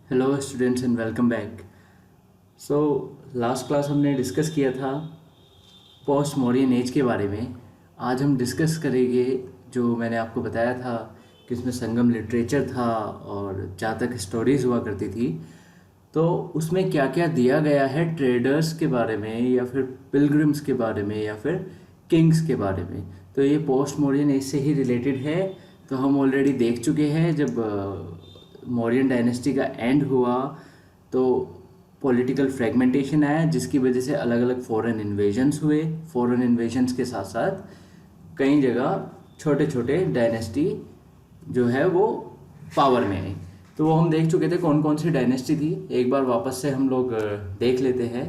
Hello students and welcome back. So last class हमने discuss किया था पोस्ट मॉडर्न एज के बारे में। आज हम डिस्कस करेंगे जो मैंने आपको बताया था कि उसमें संगम लिटरेचर था और जहाँ तक स्टोरीज़ हुआ करती थी, तो उसमें क्या क्या दिया गया है ट्रेडर्स के बारे में या फिर पिलग्रिम्स के बारे में या फिर किंग्स के बारे में। तो ये पोस्ट मॉडर्न एज से ही रिलेटेड है। तो हम ऑलरेडी देख चुके हैं जब मौर्यन डायनेस्टी का एंड हुआ तो पॉलिटिकल फ्रेगमेंटेशन आया, जिसकी वजह से अलग अलग फॉरेन इन्वेजन्स हुए। फॉरेन इन्वेजन्स के साथ साथ कई जगह छोटे छोटे डायनेस्टी जो है वो पावर में आई। तो वो हम देख चुके थे कौन कौन सी डायनेस्टी थी। एक बार वापस से हम लोग देख लेते हैं।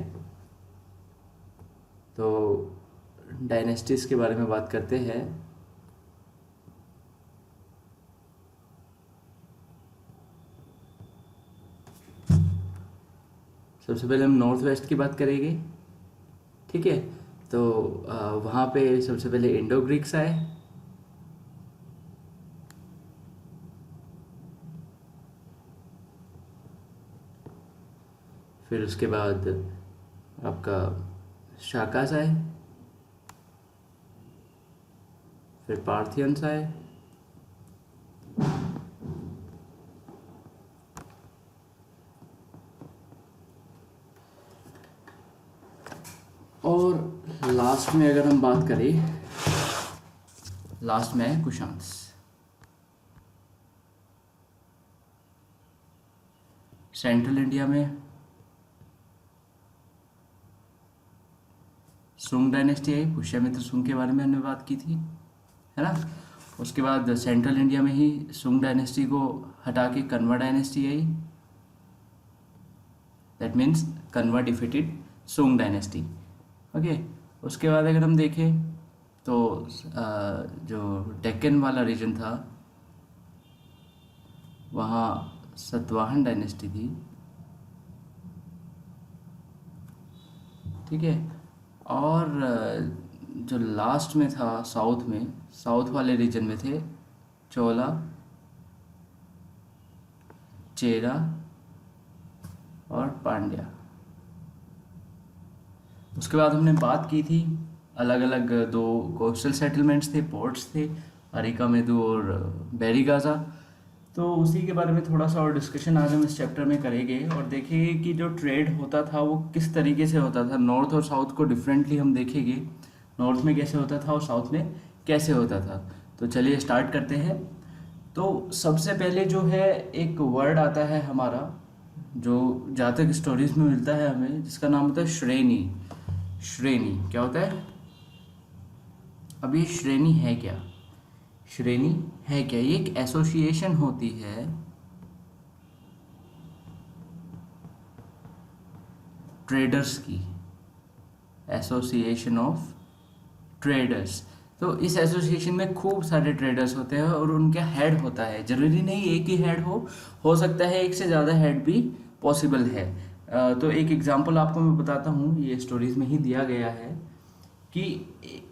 तो डायनेस्टीज के बारे में बात करते हैं। सबसे पहले हम नॉर्थ वेस्ट की बात करेंगे, ठीक है। तो वहाँ पे सबसे पहले इंडो ग्रीक्स आए। फिर उसके बाद आपका शाकास आए। फिर पार्थियंस आए। और लास्ट में अगर हम बात करें, लास्ट में है कुशान्स। सेंट्रल इंडिया में सुंग डायनेस्टी आई। पुष्यमित्र सुंग के बारे में हमने बात की थी, है ना। उसके बाद सेंट्रल इंडिया में ही सुंग डायनेस्टी को हटा के Kanva dynasty I. That means Kanva defeated सुंग डायनेस्टी। ओके। उसके बाद अगर हम देखें तो जो डेक्कन वाला रीजन था वहाँ सतवाहन डायनेस्टी थी, ठीक है। और जो लास्ट में था साउथ में, साउथ वाले रीजन में थे चोला, चेरा और पांड्या। उसके बाद हमने बात की थी अलग अलग दो कोस्टल सेटलमेंट्स थे, पोर्ट्स थे, अरिका मेदु और बेरीगाजा। तो उसी के बारे में थोड़ा सा और डिस्कशन आज हम इस चैप्टर में करेंगे और देखेंगे कि जो ट्रेड होता था वो किस तरीके से होता था। नॉर्थ और साउथ को डिफरेंटली हम देखेंगे, नॉर्थ में कैसे होता था और साउथ में कैसे होता था। तो चलिए स्टार्ट करते हैं। तो सबसे पहले जो है एक वर्ड आता है हमारा, जो जहाँ तक स्टोरीज में मिलता है हमें, जिसका नाम होता है श्रेणी। श्रेणी क्या होता है? अब ये श्रेणी है क्या? श्रेणी है क्या? ये एक एसोसिएशन होती है ट्रेडर्स की, एसोसिएशन ऑफ ट्रेडर्स। तो इस एसोसिएशन में खूब सारे ट्रेडर्स होते हैं और उनका हेड होता है। जरूरी नहीं एक ही हेड हो सकता है एक से ज़्यादा हेड भी पॉसिबल है। तो एक एग्जांपल आपको मैं बताता हूँ, ये स्टोरीज में ही दिया गया है कि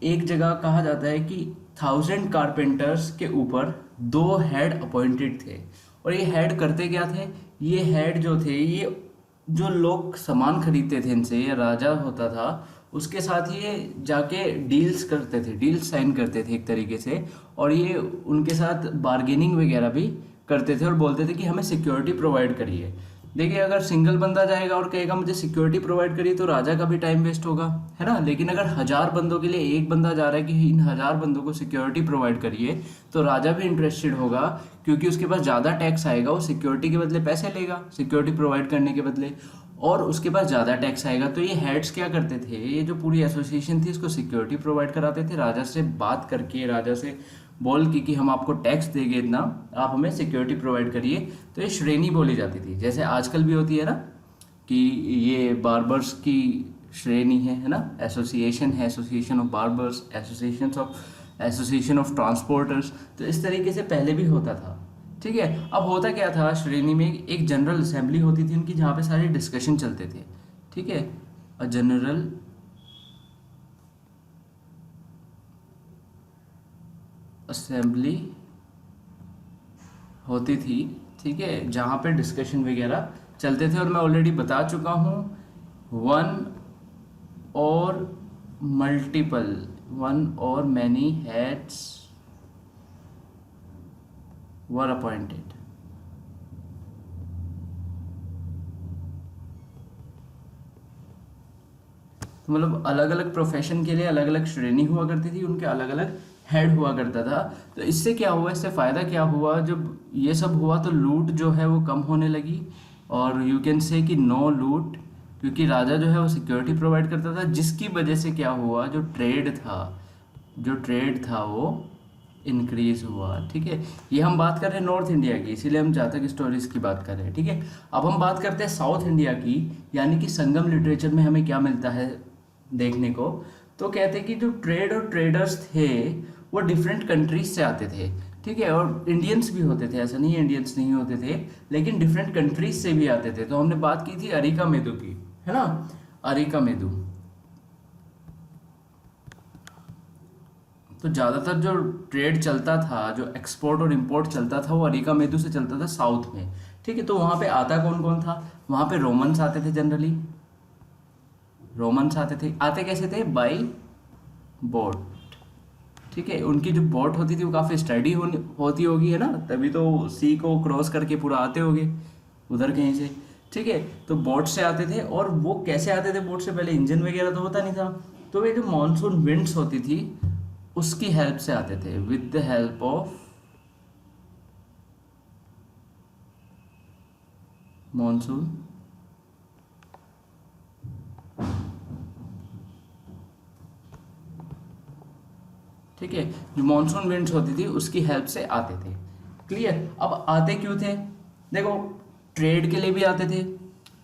एक जगह कहा जाता है कि 1000 कारपेंटर्स के ऊपर 2 हेड अपॉइंटेड थे। और ये हेड करते क्या थे? ये हेड जो थे, ये जो लोग सामान खरीदते थे इनसे, ये राजा होता था, उसके साथ ये जाके डील्स करते थे, डील्स साइन करते थे एक तरीके से। और ये उनके साथ बार्गेनिंग वगैरह भी करते थे और बोलते थे कि हमें सिक्योरिटी प्रोवाइड करिए। देखिए, अगर सिंगल बंदा जाएगा और कहेगा मुझे सिक्योरिटी प्रोवाइड करिए तो राजा का भी टाइम वेस्ट होगा, है ना। लेकिन अगर 1000 बंदों के लिए एक बंदा जा रहा है कि इन 1000 बंदों को सिक्योरिटी प्रोवाइड करिए, तो राजा भी इंटरेस्टेड होगा, क्योंकि उसके पास ज़्यादा टैक्स आएगा, वो सिक्योरिटी के बदले पैसे लेगा सिक्योरिटी प्रोवाइड करने के बदले, और उसके पास ज़्यादा टैक्स आएगा। तो ये हेड्स क्या करते थे, ये जो पूरी एसोसिएशन थी इसको सिक्योरिटी प्रोवाइड कराते थे, राजा से बात करके, राजा से बोल के कि हम आपको टैक्स देंगे इतना, आप हमें सिक्योरिटी प्रोवाइड करिए। तो ये श्रेणी बोली जाती थी, जैसे आजकल भी होती है ना कि ये बार्बर्स की श्रेणी है ना, एसोसिएशन है, association of barbers, association of transporters. तो इस तरीके से पहले भी होता था, ठीक है। अब होता क्या था, श्रेणी में एक जनरल असेंबली होती थी उनकी, जहाँ पे सारे डिस्कशन चलते थे, ठीक है। अ जनरल असेंबली होती थी, ठीक है, जहाँ पे डिस्कशन वगैरह चलते थे। और मैं ऑलरेडी बता चुका हूँ, वन और मल्टीपल, वन और मैनी हेड्स वर अपॉइंटेड। तो मतलब अलग अलग प्रोफेशन के लिए अलग अलग श्रेणी हुआ करती थी, उनके अलग अलग हेड हुआ करता था। तो इससे क्या हुआ, इससे फ़ायदा क्या हुआ, जब ये सब हुआ तो लूट जो है वो कम होने लगी। और यू कैन से कि नो लूट, क्योंकि राजा जो है वो सिक्योरिटी प्रोवाइड करता था, जिसकी वजह से क्या हुआ, जो ट्रेड था वो इंक्रीज हुआ। ठीक है, ये हम बात कर रहे हैं नॉर्थ इंडिया की, इसीलिए हम जातक स्टोरीज की बात कर रहे हैं। ठीक है, अब हम बात करते हैं साउथ इंडिया की, यानी कि संगम लिटरेचर में हमें क्या मिलता है देखने को। तो कहते हैं कि जो ट्रेड और ट्रेडर्स थे वो डिफरेंट कंट्रीज से आते थे। ठीक है, और इंडियंस भी होते थे, ऐसा नहीं है इंडियंस नहीं होते थे, लेकिन डिफरेंट कंट्रीज से भी आते थे। तो हमने बात की थी अरिका मेदु की, है ना, अरिका मेदु। तो ज़्यादातर जो ट्रेड चलता था, जो एक्सपोर्ट और इंपोर्ट चलता था, वो अरिका मेदु से चलता था साउथ में। ठीक है, तो वहाँ पे आता कौन कौन था, वहाँ पे रोमन्स आते थे जनरली। रोमन्स आते कैसे थे, बाई बोट। ठीक है, उनकी जो बोट होती थी वो काफ़ी स्टडी होती होगी, है ना, तभी तो सी को क्रॉस करके पूरा आते होगे उधर कहीं से। ठीक है, तो बोट से आते थे। और वो कैसे आते थे बोट से, पहले इंजन वगैरह तो होता नहीं था, तो ये जो मानसून विंड्स होती थी उसकी हेल्प से आते थे, with the help of monsoon. ठीक है, जो मानसून विंड्स होती थी उसकी हेल्प से आते थे। क्लियर। अब आते क्यों थे, देखो, ट्रेड के लिए भी आते थे,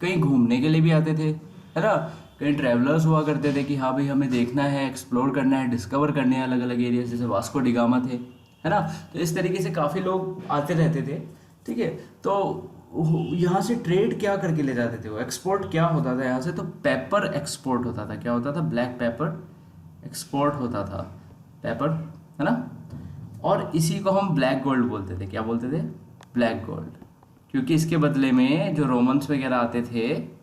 कहीं घूमने के लिए भी आते थे, है ना, कहीं ट्रैवलर्स हुआ करते थे कि हाँ भाई हमें देखना है, एक्सप्लोर करना है, डिस्कवर करने हैं अलग अलग एरिया, जैसे वास्को डिगामा थे, है ना। तो इस तरीके से काफ़ी लोग आते रहते थे। ठीक है, तो यहाँ से ट्रेड क्या करके ले जाते थे, वो एक्सपोर्ट क्या होता था यहाँ से, तो पेपर एक्सपोर्ट होता था। क्या होता था, ब्लैक पेपर एक्सपोर्ट होता था, पेपर, है ना। और इसी को हम ब्लैक गोल्ड बोलते थे। क्या बोलते थे, ब्लैक गोल्ड, क्योंकि इसके बदले में जो रोमन्स वगैरह आते थे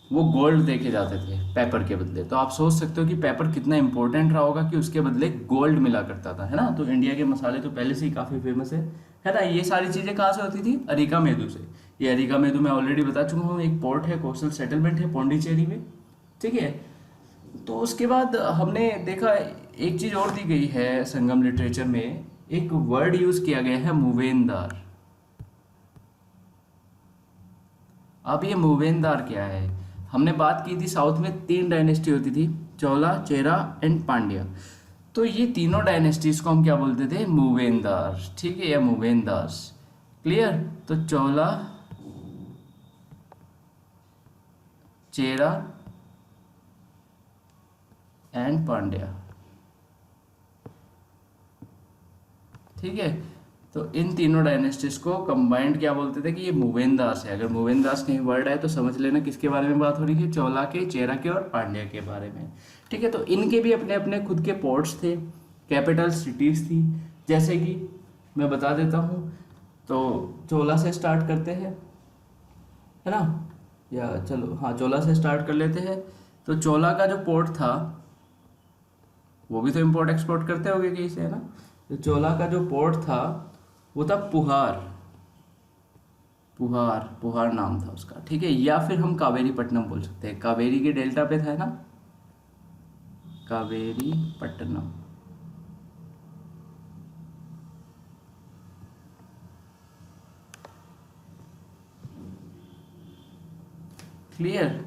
वो गोल्ड देके जाते थे पेपर के बदले। तो आप सोच सकते हो कि पेपर कितना इंपॉर्टेंट रहा होगा कि उसके बदले गोल्ड मिला करता था, है ना। तो इंडिया के मसाले तो पहले से ही काफ़ी फेमस है ना। ये सारी चीज़ें कहाँ से होती थी, अरिका मेदु से। ये अरिका मेदु मैं ऑलरेडी बता चुका हूँ, एक पोर्ट है, कोस्टल सेटलमेंट है पौंडीचेरी में। ठीक है, तो उसके बाद हमने देखा एक चीज़ और दी गई है संगम लिटरेचर में, एक वर्ड यूज़ किया गया है, मूवेंदार। अब ये मूवेंदार क्या है, हमने बात की थी साउथ में 3 डायनेस्टी होती थी, चोला, चेरा एंड पांड्या। तो ये तीनों डायनेस्टीज को हम क्या बोलते थे, मूवेंदार। ठीक है, या मूवेंदास। क्लियर। तो चोला, चेरा एंड पांड्या। ठीक है, तो इन तीनों डायनेस्टीज को कंबाइंड क्या बोलते थे कि ये मूवेंदास है। अगर मूवेंदास कहीं वर्ड है तो समझ लेना किसके बारे में बात हो रही है, चोला के, चेरा के और पांड्या के बारे में। ठीक है, तो इनके भी अपने अपने खुद के पोर्ट्स थे, कैपिटल सिटीज़ थी। जैसे कि मैं बता देता हूँ, तो चोला से स्टार्ट करते हैं, है ना, या चलो हाँ चोला से स्टार्ट कर लेते हैं। तो चोला का जो पोर्ट था वो भी तो इम्पोर्ट एक्सपोर्ट करते होंगे कहीं से, है ना। तो चोला का जो पोर्ट था वो था पुहार, पुहार नाम था उसका। ठीक है, या फिर हम कावेरी पट्टनम बोल सकते हैं, कावेरी के डेल्टा पे था, है ना, कावेरी पट्टनम। क्लियर।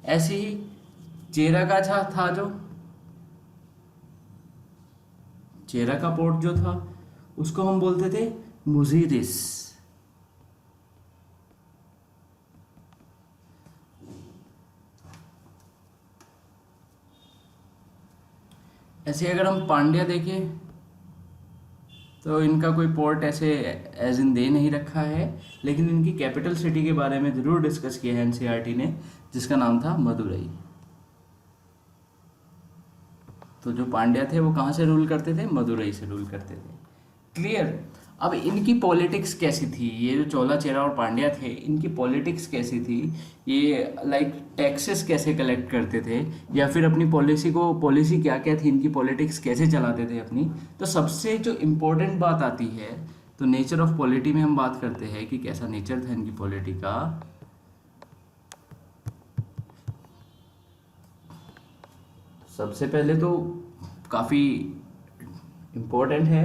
ऐसे ही चेरा का था जो चेरा का पोर्ट जो था उसको हम बोलते थे मुजीरिस। ऐसे अगर हम पांड्या देखें तो इनका कोई पोर्ट ऐसे एज इन दे नहीं रखा है, लेकिन इनकी कैपिटल सिटी के बारे में ज़रूर डिस्कस किया है एनसीईआरटी ने, जिसका नाम था मदुरई। तो जो पांड्या थे वो कहाँ से रूल करते थे, मदुरई से रूल करते थे। क्लियर। अब इनकी पॉलिटिक्स कैसी थी, ये जो चोला चेरा और पांड्या थे, इनकी पॉलिटिक्स कैसी थी, ये लाइक टैक्सेस कैसे कलेक्ट करते थे, या फिर अपनी पॉलिसी क्या क्या थी, इनकी पॉलिटिक्स कैसे चलाते थे अपनी। तो सबसे जो इम्पोर्टेंट बात आती है, तो नेचर ऑफ पॉलिटी में हम बात करते हैं कि कैसा नेचर था इनकी पॉलिटी का। सबसे पहले तो काफ़ी इम्पोर्टेंट है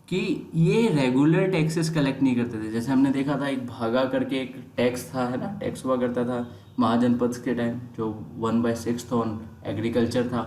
कि ये रेगुलर टैक्सेस कलेक्ट नहीं करते थे। जैसे हमने देखा था एक भागा करके एक टैक्स था, है ना, टैक्स हुआ करता था महाजनपद के टाइम, जो 1/6 ऑन एग्रीकल्चर था,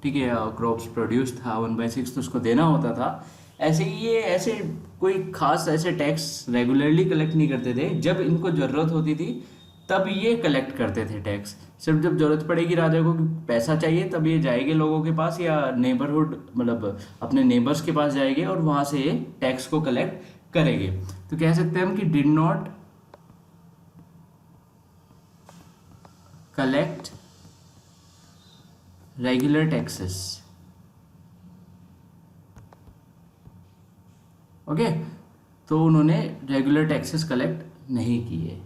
ठीक है, क्रॉप्स प्रोड्यूस था 1/6, तो उसको देना होता था। ऐसे ही ये ऐसे कोई खास ऐसे टैक्स रेगुलरली कलेक्ट नहीं करते थे, जब इनको ज़रूरत होती थी तब ये कलेक्ट करते थे टैक्स। सिर्फ जब जरूरत पड़ेगी राजा को कि पैसा चाहिए, तब ये जाएंगे लोगों के पास या नेबरहुड मतलब अपने नेबर्स के पास जाएंगे और वहां से ये टैक्स को कलेक्ट करेंगे। तो कह सकते हैं हम कि did not collect regular taxes. Okay, तो उन्होंने रेगुलर टैक्सेस कलेक्ट नहीं किए।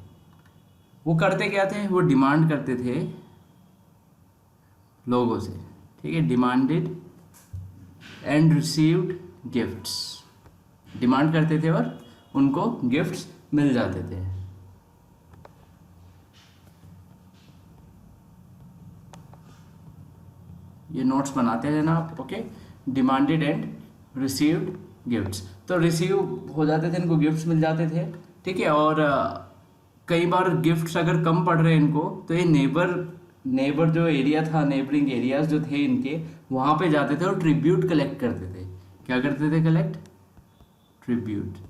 वो करते क्या थे, वो डिमांड करते थे लोगों से, ठीक है, demanded and received gifts. Demand करते थे और उनको गिफ्ट्स मिल जाते थे। ये नोट्स बनाते रहना आप, okay. Demanded and received gifts, तो रिसीव हो जाते थे, इनको गिफ्ट्स मिल जाते थे, ठीक है। और कई बार गिफ्ट्स अगर कम पड़ रहे हैं इनको, तो ये नेबर जो एरिया था, नेबरिंग एरियाज जो थे इनके, वहाँ पे जाते थे और ट्रिब्यूट कलेक्ट करते थे। क्या करते थे, कलेक्ट ट्रिब्यूट।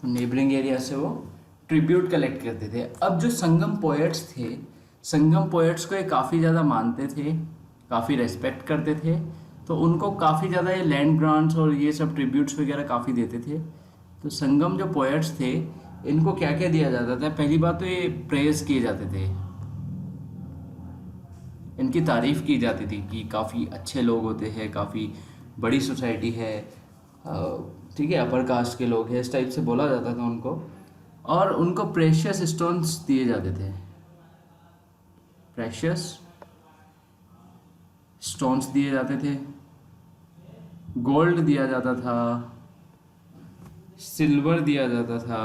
तो नेबरिंग एरिया से वो ट्रिब्यूट कलेक्ट करते थे। अब जो संगम पोएट्स थे, संगम पोएट्स को ये काफ़ी ज़्यादा मानते थे, काफ़ी रेस्पेक्ट करते थे, तो उनको काफ़ी ज़्यादा ये लैंड ग्रांट्स और ये सब ट्रिब्यूट्स वगैरह काफ़ी देते थे। तो संगम जो पोएट्स थे, इनको क्या क्या दिया जाता था, पहली बात तो ये प्रेज किए जाते थे, इनकी तारीफ़ की जाती थी कि काफ़ी अच्छे लोग होते हैं, काफ़ी बड़ी सोसाइटी है, ठीक है, अपर कास्ट के लोग हैं, इस टाइप से बोला जाता था उनको। और उनको प्रेशियस स्टोन्स दिए जाते थे, प्रेशियस स्टोन्स दिए जाते थे, गोल्ड दिया जाता था, सिल्वर दिया जाता था,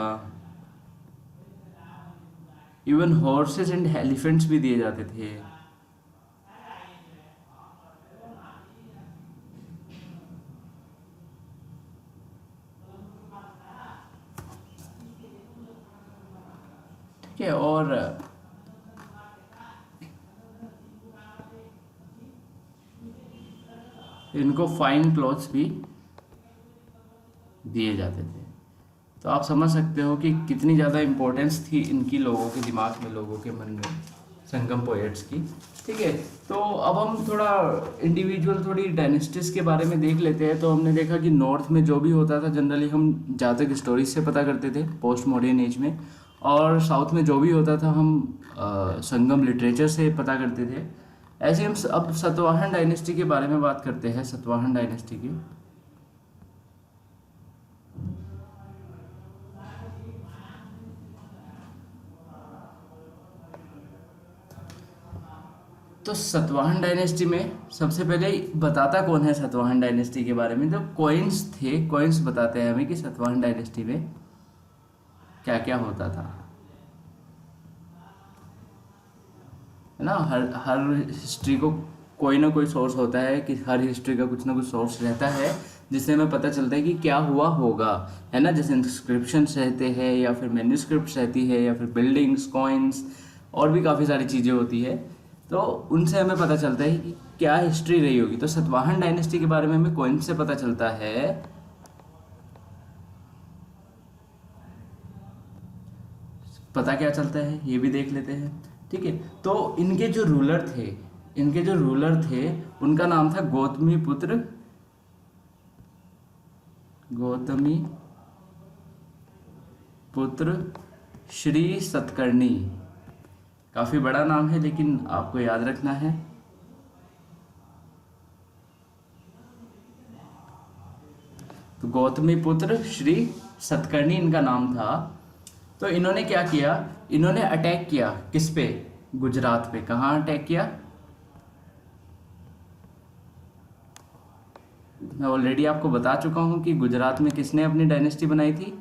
इवन हॉर्सेस एंड एलिफेंट्स भी दिए जाते थे। ठीक है, और इनको फाइन क्लॉथ्स भी दिए जाते थे। तो आप समझ सकते हो कि कितनी ज़्यादा इम्पोर्टेंस थी इनकी लोगों के दिमाग में, लोगों के मन में, संगम पोएट्स की। ठीक है, तो अब हम थोड़ा इंडिविजुअल थोड़ी डायनेस्टीज के बारे में देख लेते हैं। तो हमने देखा कि नॉर्थ में जो भी होता था जनरली हम जहाँ तक स्टोरीज से पता करते थे पोस्ट मॉडर्न एज में, और साउथ में जो भी होता था हम संगम लिटरेचर से पता करते थे। ऐसे हम अब सतवाहन डायनेस्टी के बारे में बात करते हैं, सतवाहन डायनेस्टी की। तो सतवाहन डायनेस्टी में सबसे पहले बताता कौन है सतवाहन डायनेस्टी के बारे में, तो कॉइन्स थे, कॉइन्स बताते हैं हमें कि सतवाहन डायनेस्टी में क्या क्या होता था, है ना। हर हिस्ट्री को कोई ना कोई सोर्स होता है, कि हर हिस्ट्री का कुछ ना कुछ सोर्स रहता है जिससे हमें पता चलता है कि क्या हुआ होगा, है ना। जैसे इंस्क्रिप्शंस रहते हैं, या फिर मैन्युस्क्रिप्ट्स रहती है, या फिर बिल्डिंग्स, कॉइन्स, और भी काफ़ी सारी चीज़ें होती है, तो उनसे हमें पता चलता है कि क्या हिस्ट्री रही होगी। तो सतवाहन डायनेस्टी के बारे में हमें कॉइन से पता चलता है, पता क्या चलता है ये भी देख लेते हैं। ठीक है, तो इनके जो रूलर थे उनका नाम था गौतमी पुत्र गौतमी पुत्र श्री सतकर्णी। काफी बड़ा नाम है लेकिन आपको याद रखना है। तो गौतमी पुत्र श्री सतकर्णी इनका नाम था। तो इन्होंने क्या किया, इन्होंने अटैक किया किस पे, गुजरात पे। कहाँ अटैक किया, मैं ऑलरेडी आपको बता चुका हूं कि गुजरात में किसने अपनी डायनेस्टी बनाई थी,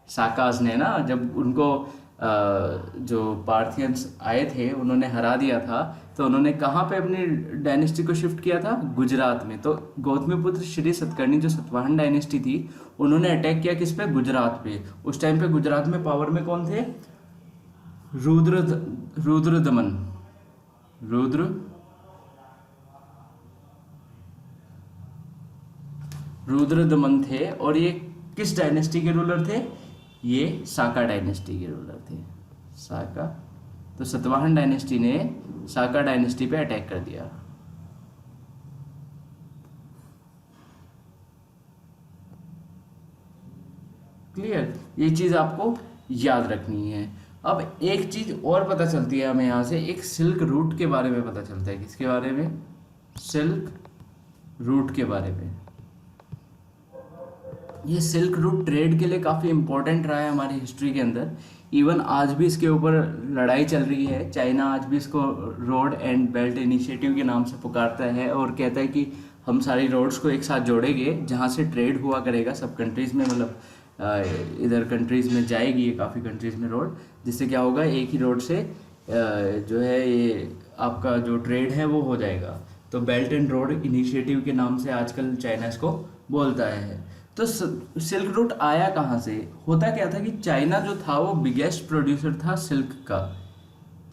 साकाज ने ना। जब उनको जो पार्थियंस आए थे उन्होंने हरा दिया था, तो उन्होंने कहाँ पे अपनी डायनेस्टी को शिफ्ट किया था, गुजरात में। तो गौतमीपुत्र श्री सतकर्णी जो सतवाहन डायनेस्टी थी, उन्होंने अटैक किया किस पे, गुजरात पे। उस टाइम पे गुजरात में पावर में कौन थे, रुद्रदमन, रुद्रदमन थे। और ये किस डायनेस्टी के रूलर थे, ये साका डायनेस्टी के रूलर थे, साका। तो सतवाहन डायनेस्टी ने साका डायनेस्टी पे अटैक कर दिया। क्लियर, ये चीज आपको याद रखनी है। अब एक चीज और पता चलती है हमें यहाँ से, एक सिल्क रूट के बारे में पता चलता है। किसके बारे में, सिल्क रूट के बारे में। ये सिल्क रूट ट्रेड के लिए काफ़ी इंपॉर्टेंट रहा है हमारी हिस्ट्री के अंदर। इवन आज भी इसके ऊपर लड़ाई चल रही है। चाइना आज भी इसको रोड एंड बेल्ट इनिशिएटिव के नाम से पुकारता है और कहता है कि हम सारी रोड्स को एक साथ जोड़ेंगे जहाँ से ट्रेड हुआ करेगा सब कंट्रीज़ में, मतलब इधर कंट्रीज़ में जाएगी ये काफ़ी कंट्रीज़ में रोड, जिससे क्या होगा, एक ही रोड से जो है ये आपका जो ट्रेड है वो हो जाएगा। तो बेल्ट एंड रोड इनिशिएटिव के नाम से आजकल चाइना इसको बोलता है। तो सिल्क रूट आया कहाँ से, होता क्या था कि चाइना जो था वो बिगेस्ट प्रोड्यूसर था सिल्क का।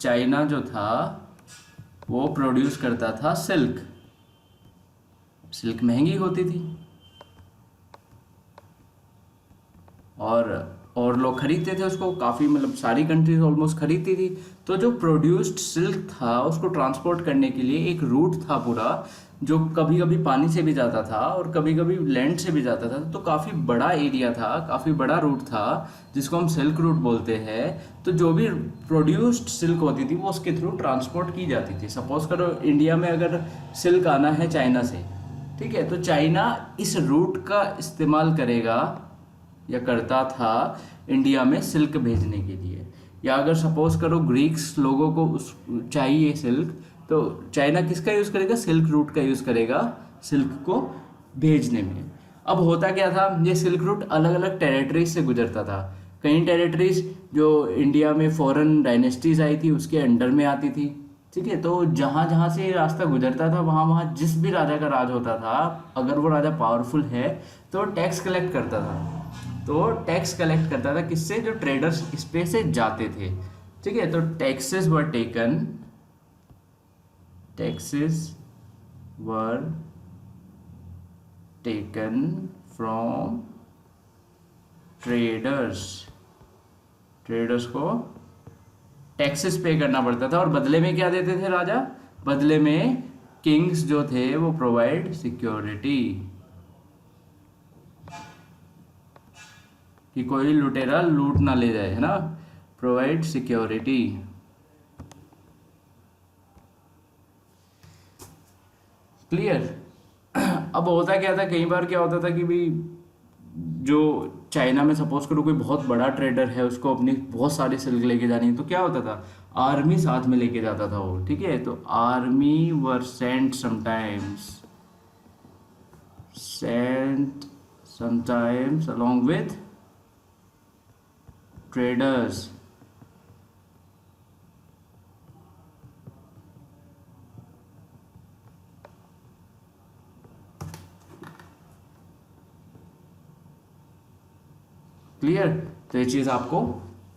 चाइना जो था वो प्रोड्यूस करता था सिल्क। सिल्क महंगी होती थी और लोग खरीदते थे उसको, काफ़ी मतलब सारी कंट्रीज ऑलमोस्ट खरीदती थी। तो जो प्रोड्यूस्ड सिल्क था उसको ट्रांसपोर्ट करने के लिए एक रूट था पूरा, जो कभी कभी पानी से भी जाता था और कभी कभी लैंड से भी जाता था। तो काफ़ी बड़ा एरिया था, काफ़ी बड़ा रूट था जिसको हम सिल्क रूट बोलते हैं। तो जो भी प्रोड्यूस्ड सिल्क होती थी वो उसके थ्रू ट्रांसपोर्ट की जाती थी। सपोज करो इंडिया में अगर सिल्क आना है चाइना से, ठीक है, तो चाइना इस रूट का इस्तेमाल करेगा या करता था इंडिया में सिल्क भेजने के लिए। या अगर सपोज करो ग्रीक्स लोगों को उस चाहिए सिल्क, तो चाइना किसका यूज़ करेगा, सिल्क रूट का यूज़ करेगा सिल्क को भेजने में। अब होता क्या था, ये सिल्क रूट अलग अलग टेरिटरीज से गुजरता था। कई टेरिटरीज जो इंडिया में फॉरेन डायनेस्टीज आई थी उसके अंडर में आती थी, ठीक है। तो जहाँ जहाँ से ये रास्ता गुजरता था वहाँ वहाँ जिस भी राजा का राज होता था, अगर वो राजा पावरफुल है तो टैक्स कलेक्ट करता था। तो टैक्स कलेक्ट करता था किससे, जो ट्रेडर्स इस पे से जाते थे, ठीक है। तो taxes were taken from traders को टैक्सेस पे करना पड़ता था। और बदले में क्या देते थे राजा, बदले में किंग्स जो थे वो प्रोवाइड सिक्योरिटी, कि कोई लुटेरा लूट ना ले जाए, है ना, प्रोवाइड सिक्योरिटी। क्लियर। अब होता क्या था, कई बार क्या होता था कि भाई जो चाइना में सपोज करो कोई बहुत बड़ा ट्रेडर है, उसको अपनी बहुत सारी सिल्क लेके जानी है, तो क्या होता था, आर्मी साथ में लेके जाता था वो, ठीक है। तो army were sent sometimes along with traders। Clear. तो ये चीज़ आपको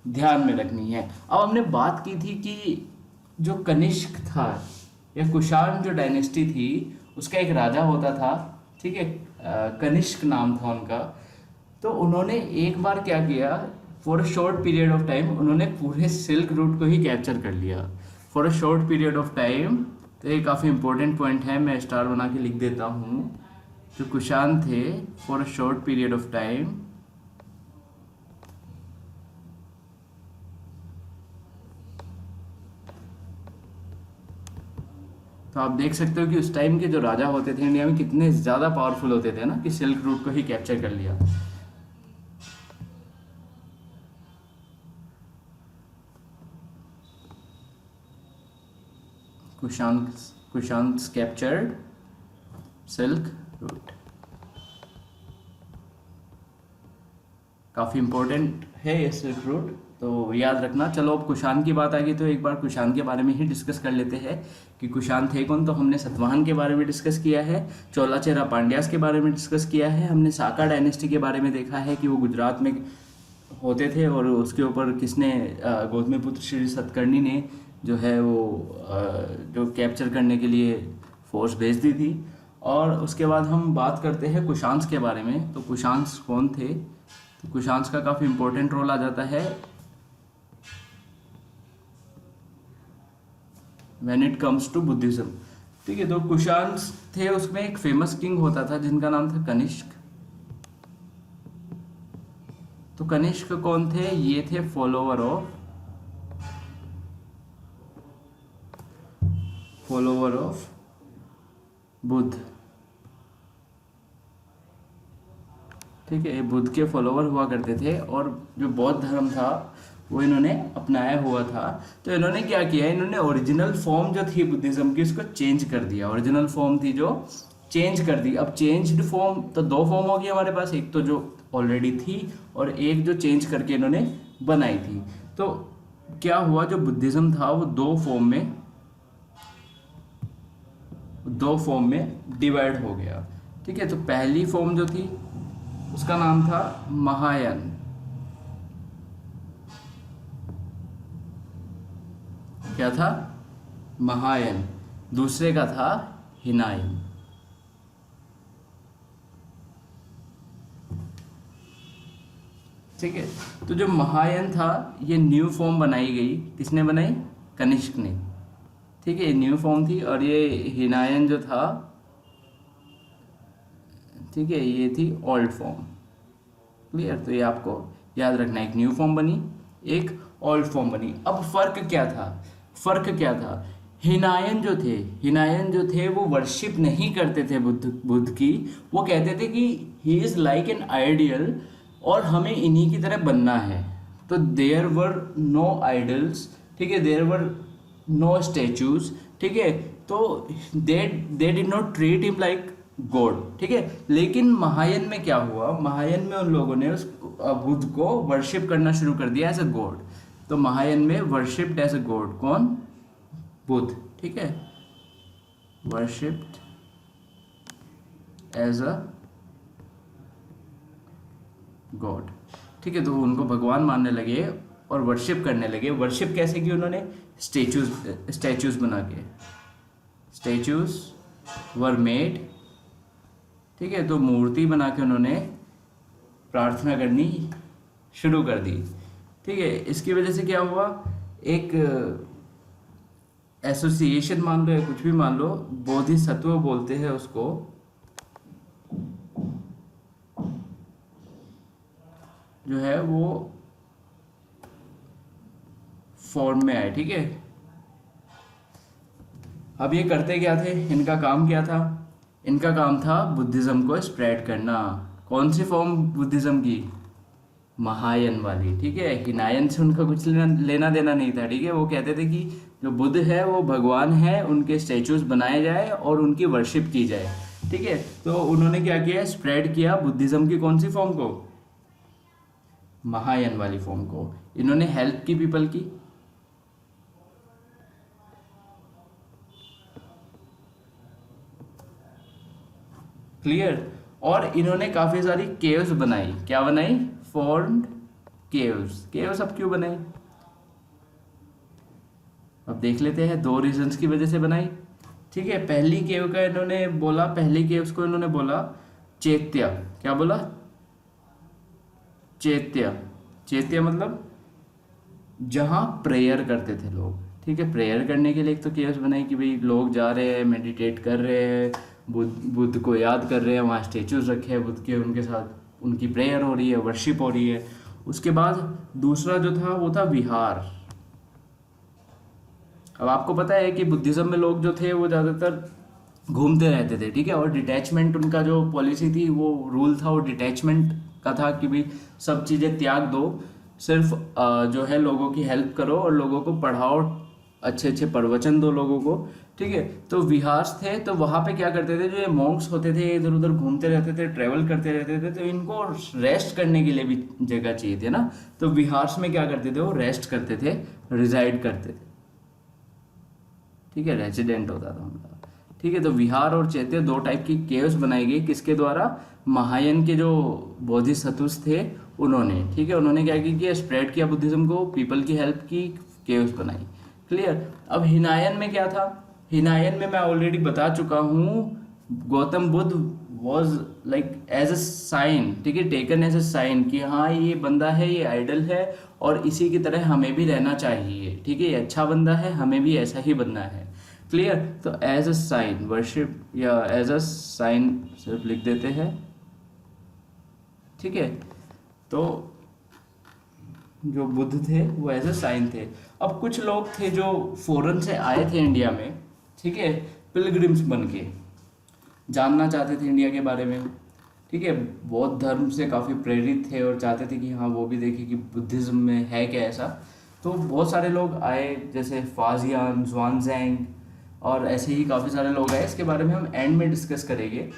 ध्यान में रखनी है। अब हमने बात की थी कि जो कनिष्क था या कुषाण जो डायनेस्टी थी उसका एक राजा होता था, ठीक है, कनिष्क नाम था उनका। तो उन्होंने एक बार क्या किया, for a short period of time उन्होंने पूरे सिल्क रूट को ही कैप्चर कर लिया for a short period of time. तो ये काफ़ी इंपॉर्टेंट पॉइंट है, मैं स्टार बना के लिख देता हूँ। जो कुषाण थे for a short period of time तो आप देख सकते हो कि उस टाइम के जो राजा होते थे इंडिया में कितने ज़्यादा पावरफुल होते थे ना, कि सिल्क रूट को ही कैप्चर कर लिया। Kushan captured silk route. काफ़ी इम्पोर्टेंट है ये सिल्क रूट, तो याद रखना। चलो अब कुषाण की बात आ गई तो एक बार कुषाण के बारे में ही डिस्कस कर लेते हैं कि कुषाण थे कौन। तो हमने सतवाहन के बारे में डिस्कस किया है, चोला चेरा पांड्यास के बारे में डिस्कस किया है, हमने साका डायनेस्टी के बारे में देखा है कि वो गुजरात में होते थे और उसके ऊपर किसने, गौतमीपुत्र श्री सतकर्णी ने जो है वो जो कैप्चर करने के लिए फोर्स भेज दी थी। और उसके बाद हम बात करते हैं कुषाण के बारे में। तो कुषाण कौन थे, तो कुषाण का काफ़ी इंपॉर्टेंट रोल आ जाता है when it comes to Buddhism. ठीक है, तो कुषाण थे, उसमें एक फेमस किंग होता था जिनका नाम था कनिष्क। तो कनिष्क कौन थे, ये थे फॉलोवर ऑफ बुद्ध। ठीक है, ये बुद्ध के फॉलोवर हुआ करते थे और जो बौद्ध धर्म था वो इन्होंने अपनाया हुआ था। तो इन्होंने क्या किया, इन्होंने ओरिजिनल फॉर्म जो थी बुद्धिज्म की उसको चेंज कर दिया। ओरिजिनल फॉर्म थी जो चेंज कर दी। अब चेंज्ड फॉर्म तो दो फॉर्म होगी हमारे पास, एक तो जो ऑलरेडी थी और एक जो चेंज करके इन्होंने बनाई थी। तो क्या हुआ, जो बुद्धिज्म था वो दो फॉर्म में डिवाइड हो गया। ठीक है, तो पहली फॉर्म जो थी उसका नाम था महायान। क्या था, महायान। दूसरे का था हिनायन। ठीक है, तो जो महायान था ये न्यू फॉर्म बनाई गई, किसने बनाई, कनिष्क ने। ठीक है, न्यू फॉर्म थी। और ये हिनायन जो था, ठीक है, ये थी ओल्ड फॉर्म। क्लियर, तो ये आपको याद रखना, एक न्यू फॉर्म बनी, एक ओल्ड फॉर्म बनी। अब फर्क क्या था, हिनायन जो थे वो वर्शिप नहीं करते थे बुद्ध की। वो कहते थे कि he is like an ideal और हमें इन्हीं की तरह बनना है। तो देयर वर नो आइडल्स, ठीक है, देयर वर नो स्टैचूज। ठीक है, तो they did not treat him like God. ठीक है, लेकिन महायान में क्या हुआ, महायान में उन लोगों ने उस बुद्ध को वर्शिप करना शुरू कर दिया एज अ गॉड। तो महायान में वर्शिप्ड एज अ गॉड कौन, बुद्ध। ठीक है, वर्शिप्ड एज अ गॉड। ठीक है, तो उनको भगवान मानने लगे और वर्शिप करने लगे। वर्शिप कैसे की उन्होंने, स्टैचूज बना के, स्टैचूज वर मेड। ठीक है, तो मूर्ति बना के उन्होंने प्रार्थना करनी शुरू कर दी। ठीक है, इसकी वजह से क्या हुआ, एक एसोसिएशन मान लो या कुछ भी मान लो, बोधिसत्व बोलते हैं उसको, जो है वो फॉर्म में आए। ठीक है, अब ये करते क्या थे, इनका काम क्या था, इनका काम था बुद्धिज्म को स्प्रेड करना। कौन सी फॉर्म बुद्धिज्म की, महायान वाली। ठीक है, हिनायन से उनका कुछ लेना देना नहीं था। ठीक है, वो कहते थे कि जो बुद्ध है वो भगवान है, उनके स्टैचूज बनाए जाए और उनकी वर्शिप की जाए। ठीक है, तो उन्होंने क्या किया, स्प्रेड किया बुद्धिज्म की कौन सी फॉर्म को, महायान वाली फॉर्म को। इन्होंने हेल्प की पीपल की। क्लियर, और इन्होंने काफी सारी केव्स बनाई। क्या बनाई, फॉर्म्ड केव्स। अब क्यों बनाई, अब देख लेते हैं। दो रीजंस की वजह से बनाई। ठीक है, पहली केव का इन्होंने बोला, पहली केव्स को इन्होंने बोला चैत्य। क्या बोला, चैत्य मतलब जहां प्रेयर करते थे लोग। ठीक है, प्रेयर करने के लिए एक तो केव्स बनाई कि भाई लोग जा रहे हैं, मेडिटेट कर रहे हैं बुद्ध को याद कर रहे हैं, वहाँ स्टेचूज रखे हैं बुद्ध के, उनके साथ उनकी प्रेयर हो रही है, वर्शिप हो रही है। उसके बाद दूसरा जो था वो था विहार। अब आपको पता है कि बुद्धिज्म में लोग जो थे वो ज़्यादातर घूमते रहते थे, ठीक है, और डिटैचमेंट उनका जो पॉलिसी थी, वो रूल था, वो डिटैचमेंट का था कि भाई सब चीज़ें त्याग दो, सिर्फ जो है लोगों की हेल्प करो और लोगों को पढ़ाओ, अच्छे अच्छे प्रवचन दो लोगों को, ठीक है। तो विहार्स थे, तो वहाँ पे क्या करते थे, जो ये मॉन्क्स होते थे इधर उधर घूमते रहते थे, ट्रैवल करते रहते थे, तो इनको रेस्ट करने के लिए भी जगह चाहिए थी ना। तो विहार्स में क्या करते थे, वो रेस्ट करते थे, रिजाइड करते थे, ठीक है, रेजिडेंट होता था उनका, ठीक है। तो विहार और चैत्य दो टाइप की केव्स बनाई गई, किसके द्वारा, महायान के जो बोधिसत्वस थे उन्होंने, ठीक है। उन्होंने क्या किया, स्प्रेड किया बुद्धिज्म को, पीपल की हेल्प की, केव्स बनाई, क्लियर। अब हिनायन में क्या था, हिनायन में मैं ऑलरेडी बता चुका हूँ, Gautam Buddha was like as a sign, ठीक है, टेकन एज अ साइन कि हाँ ये बंदा है, ये आइडल है और इसी की तरह हमें भी रहना चाहिए, ठीक है, ये अच्छा बंदा है, हमें भी ऐसा ही बनना है, क्लियर। तो एज अ साइन वर्शिप या एज अ साइन सिर्फ लिख देते हैं, ठीक है। तो जो बुद्ध थे वो एज अ साइन थे। अब कुछ लोग थे जो फॉरेन से आए थे इंडिया में, ठीक है, पिलग्रिम्स बन के जानना चाहते थे इंडिया के बारे में, ठीक है, बौद्ध धर्म से काफ़ी प्रेरित थे और चाहते थे कि हाँ वो भी देखें कि बुद्धिज़्म में है क्या ऐसा। तो बहुत सारे लोग आए, जैसे फाजियान, ज़ुआनज़ैंग और ऐसे ही काफ़ी सारे लोग आए। इसके बारे में हम एंड में डिस्कस करेंगे,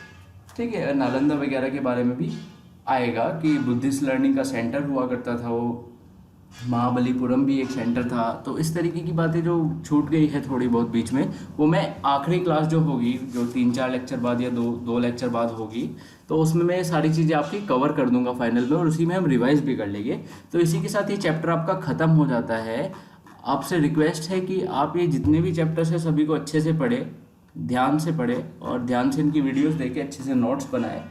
ठीक है। नालंदा वगैरह के बारे में भी आएगा कि बुद्धिस्ट लर्निंग का सेंटर हुआ करता था वो, महाबलीपुरम भी एक सेंटर था। तो इस तरीके की बातें जो छूट गई है थोड़ी बहुत बीच में, वो मैं आखिरी क्लास जो होगी, जो 3-4 लेक्चर बाद या दो लेक्चर बाद होगी, तो उसमें मैं सारी चीज़ें आपकी कवर कर दूंगा फाइनल में, और उसी में हम रिवाइज भी कर लेंगे। तो इसी के साथ ये चैप्टर आपका ख़त्म हो जाता है। आपसे रिक्वेस्ट है कि आप ये जितने भी चैप्टर्स हैं सभी को अच्छे से पढ़े, ध्यान से पढ़े और ध्यान से इनकी वीडियोज़ देखे, अच्छे से नोट्स बनाए,